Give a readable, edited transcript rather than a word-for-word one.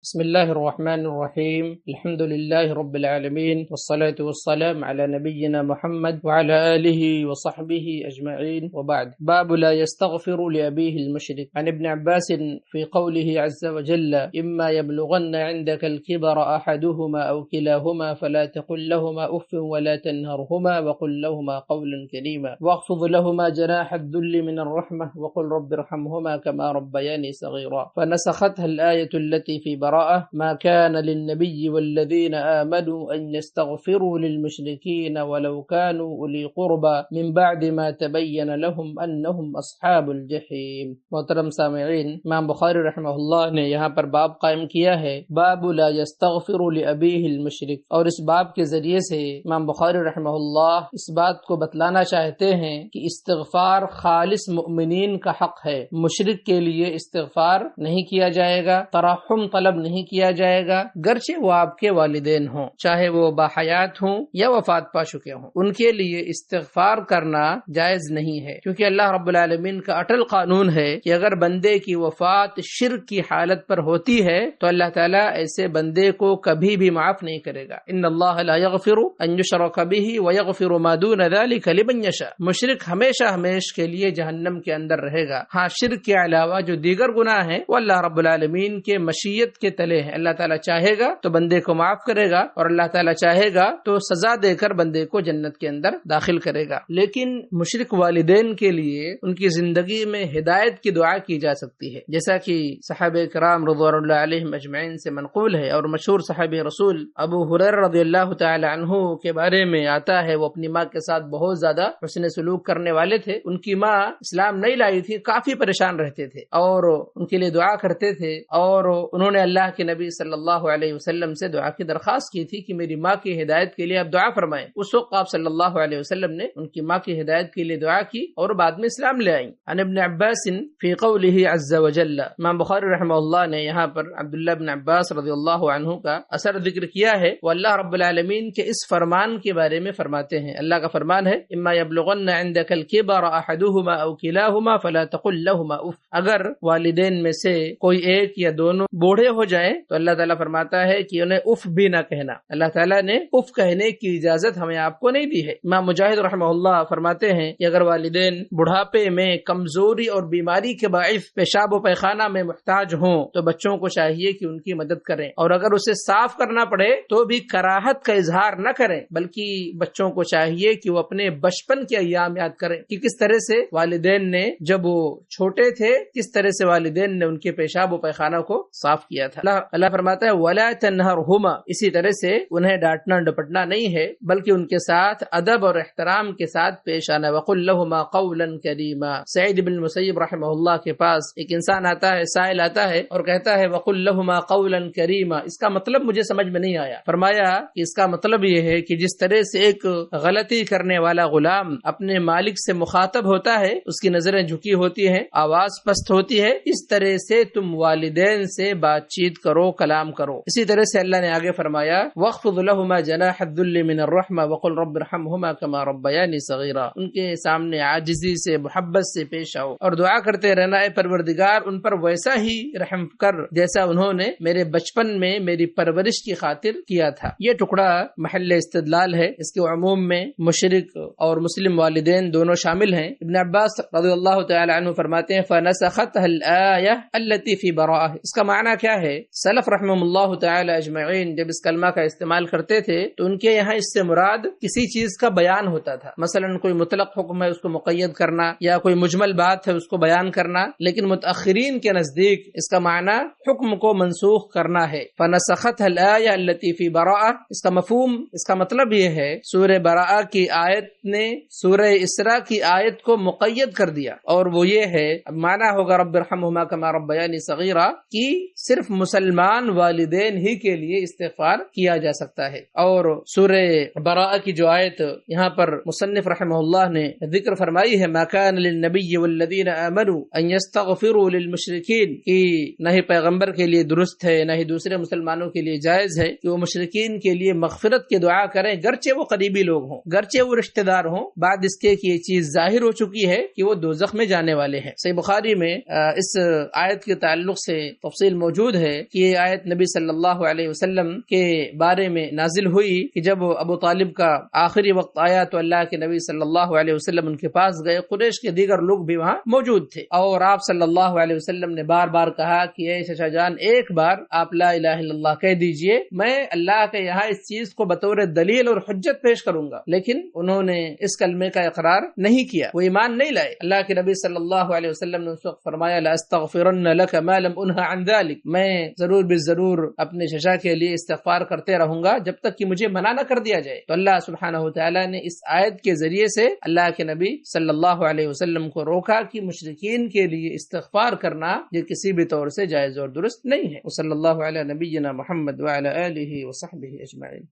بسم الله الرحمن الرحيم. الحمد لله رب العالمين، والصلاة والسلام على نبينا محمد وعلى آله وصحبه أجمعين، وبعد. باب لا يستغفر لأبيه المشرك. عن ابن عباس في قوله عز وجل: إما يبلغن عندك الكبر أحدهما أو كلاهما فلا تقل لهما أف ولا تنهرهما وقل لهما قولا كريما واخفض لهما جناح الذل من الرحمة وقل رب ارحمهما كما ربياني صغيرا. فنسختها الآية التي في براءة: ما كان للنبي والذين آمنوا أن يستغفروا للمشركين ولو كانوا أولي قربى من بعد ما تبين لهم أنهم أصحاب الجحیم. محترم سامعین، امام بخاری رحمہ اللہ نے یہاں پر باب قائم کیا ہے، باب لا يستغفر لأبیہ المشرک، اور اس باب کے ذریعے سے امام بخاری رحمہ اللہ اس بات کو بتلانا چاہتے ہیں کہ استغفار خالص مؤمنین کا حق ہے، مشرک کے لیے استغفار نہیں کیا جائے گا، ترحم طلب نہیں کیا جائے گا، گرچہ وہ آپ کے والدین ہوں، چاہے وہ باحیات ہوں یا وفات پا چکے ہوں، ان کے لیے استغفار کرنا جائز نہیں ہے، کیونکہ اللہ رب العالمین کا اٹل قانون ہے کہ اگر بندے کی وفات شرک کی حالت پر ہوتی ہے تو اللہ تعالیٰ ایسے بندے کو کبھی بھی معاف نہیں کرے گا۔ ان اللہ لا یغفر ان یشرک بہ ویغفر ما دون ذلک لمن یشاء۔ مشرک ہمیشہ کے لیے جہنم کے اندر رہے گا۔ ہاں، شرک کے علاوہ جو دیگر گناہ ہیں وہ اللہ رب العالمین کے مشیت کے تلے ہیں، اللہ تعالیٰ چاہے گا تو بندے کو معاف کرے گا، اور اللہ تعالیٰ چاہے گا تو سزا دے کر بندے کو جنت کے اندر داخل کرے گا۔ لیکن مشرک والدین کے لیے ان کی زندگی میں ہدایت کی دعا کی جا سکتی ہے، جیسا کہ صحابہ کرام رضوان اللہ علیہم اجمعین سے منقول ہے، اور مشہور صحابی رسول ابو ہریرہ رضی اللہ تعالی عنہ کے بارے میں آتا ہے، وہ اپنی ماں کے ساتھ بہت زیادہ حسن سلوک کرنے والے تھے۔ ان کی ماں اسلام نہیں لائی تھی، کافی پریشان رہتے تھے اور ان کے لیے دعا کرتے تھے، اور انہوں نے اللہ کے نبی صلی اللہ علیہ وسلم سے دعا کی درخواست کی تھی کہ میری ماں کی ہدایت کے لیے آپ دعا فرمائیں۔ اس وقت آپ صلی اللہ علیہ وسلم نے ان کی ماں کی ہدایت کے لیے دعا کی اور بعد میں اسلام لے آئیں۔ عن ابن عباس فی قولہ عز وجل، امام بخاری رحمہ اللہ نے یہاں پر عبداللہ بن عباس رضی اللہ عنہ کا اثر ذکر کیا ہے۔ وہ اللہ رب العالمین کے اس فرمان کے بارے میں فرماتے ہیں، اللہ کا فرمان ہے: اما یبلغن عندک الکبر احدہما او کلاہما فلا تقل لہما اف۔ اگر والدین میں سے کوئی ایک یا دونوں بوڑھے ہو جائیں تو اللہ تعالیٰ فرماتا ہے کہ انہیں اف بھی نہ کہنا۔ اللہ تعالیٰ نے اف کہنے کی اجازت ہمیں آپ کو نہیں دی ہے۔ امام مجاہد رحمہ اللہ فرماتے ہیں کہ اگر والدین بڑھاپے میں کمزوری اور بیماری کے باعث پیشاب و پیخانہ میں محتاج ہوں تو بچوں کو چاہیے کہ ان کی مدد کریں، اور اگر اسے صاف کرنا پڑے تو بھی کراہت کا اظہار نہ کریں، بلکہ بچوں کو چاہیے کہ وہ اپنے بچپن کے ایام یاد کریں کہ کس طرح سے والدین نے جب وہ چھوٹے تھے کس طرح سے والدین نے ان کے پیشاب و پیخانہ کو صاف کیا تھا۔ اللہ فرماتا ہے وَلَا تَنْهَرْهُمَا، اسی طرح سے انہیں ڈانٹنا ڈپٹنا نہیں ہے، بلکہ ان کے ساتھ ادب اور احترام کے ساتھ پیش آنا۔ وَقُلْ لَهُمَا قَوْلًا كَرِيمًا۔ سعید بن المسیب رحمہ اللہ کے پاس ایک انسان آتا ہے، سائل آتا ہے اور کہتا ہے وَقُلْ لَهُمَا قَوْلًا كَرِيمًا، اس کا مطلب مجھے سمجھ میں نہیں آیا۔ فرمایا کہ اس کا مطلب یہ ہے کہ جس طرح سے ایک غلطی کرنے والا غلام اپنے مالک سے مخاطب ہوتا ہے، اس کی نظریں جھکی ہوتی ہیں، آواز پست ہوتی ہے، اس طرح سے تم والدین سے بات چیت کرو، کلام کرو۔ اسی طرح سے اللہ نے آگے فرمایا وَاخْفِضْ لَهُمَا جَنَاحَ الذُّلِّ مِنَ الرَّحْمَةِ وَقُلْ رَبِّ ارْحَمْهُمَا كَمَا رَبَّيَانِي صَغِيرًا۔ ان کے سامنے عاجزی سے، محبت سے پیش آؤ اور دعا کرتے رہنا، اے پروردگار ان پر ویسا ہی رحم کر جیسا انہوں نے میرے بچپن میں میری پرورش کی خاطر کیا تھا۔ یہ ٹکڑا محل استدلال ہے، اس کے عموم میں مشرک اور مسلم والدین دونوں شامل ہیں۔ ابن عباس رضی اللہ تعالی عنہ فرماتے ہیں فَنَسَخَتْهَا الْآيَةُ الَّتِي فِي بَرَاءَةٍ۔ اس کا معنی کیا ہے؟ سلف رحمہم اللہ تعالی اجمعین جب اس کلمہ کا استعمال کرتے تھے تو ان کے یہاں اس سے مراد کسی چیز کا بیان ہوتا تھا، مثلا کوئی مطلق حکم ہے اس کو مقید کرنا، یا کوئی مجمل بات ہے اس کو بیان کرنا، لیکن متأخرین کے نزدیک اس کا معنی حکم کو منسوخ کرنا ہے۔ فَنَسَخَتْهَا الْآيَةُ الَّتِي فِي بَرَاءَةٍ، اس کا مفہوم، اس کا مطلب یہ ہے سورہ براءہ کی آیت نے سورہ اسراء کی آیت کو مقید کر دیا، اور وہ یہ ہے، معنی ہوگا رب ارحمہما کما ربیانی صغیرا، کہ صرف مسلمان والدین ہی کے لیے استغفار کیا جا سکتا ہے۔ اور سورہ براءہ کی جو آیت یہاں پر مصنف رحمہ اللہ نے ذکر فرمائی ہے ما کان للنبی والذین آمنوا ان یستغفروا للمشرکین، کہ نہ ہی پیغمبر کے لیے درست ہے نہ ہی دوسرے مسلمانوں کے لیے جائز ہے کہ وہ مشرکین کے لیے مغفرت کی دعا کریں، گرچہ وہ قریبی لوگ ہوں، گرچہ وہ رشتہ دار ہوں، بعد اس کے کہ یہ چیز ظاہر ہو چکی ہے کہ وہ دوزخ میں جانے والے ہیں۔ صحیح بخاری میں اس آیت کے تعلق سے تفصیل موجود ہے ہے کہ یہ آیت نبی صلی اللہ علیہ وسلم کے بارے میں نازل ہوئی کہ جب ابو طالب کا آخری وقت آیا تو اللہ کے نبی صلی اللہ علیہ وسلم ان کے پاس گئے، قریش کے دیگر لوگ بھی وہاں موجود تھے، اور آپ صلی اللہ علیہ وسلم نے بار بار کہا کہ اے چچا جان ایک بار آپ لا الہ الا اللہ کہہ دیجئے، میں اللہ کے یہاں اس چیز کو بطور دلیل اور حجت پیش کروں گا، لیکن انہوں نے اس کلمے کا اقرار نہیں کیا، وہ ایمان نہیں لائے۔ اللہ کے نبی صلی اللہ علیہ وسلم نے اس وقت فرمایا لاستغفرن لک ما لم انہ عن ذلک، میں ضرور بالضرور اپنے چچا کے لیے استغفار کرتے رہوں گا جب تک کہ مجھے منع نہ کر دیا جائے۔ تو اللہ سبحانہ وتعالی نے اس آیت کے ذریعے سے اللہ کے نبی صلی اللہ علیہ وسلم کو روکا کہ مشرکین کے لیے استغفار کرنا یہ کسی بھی طور سے جائز اور درست نہیں ہے۔ وصلی اللہ علی نبینا محمد وعلی آلہ وصحبہ اجمعین۔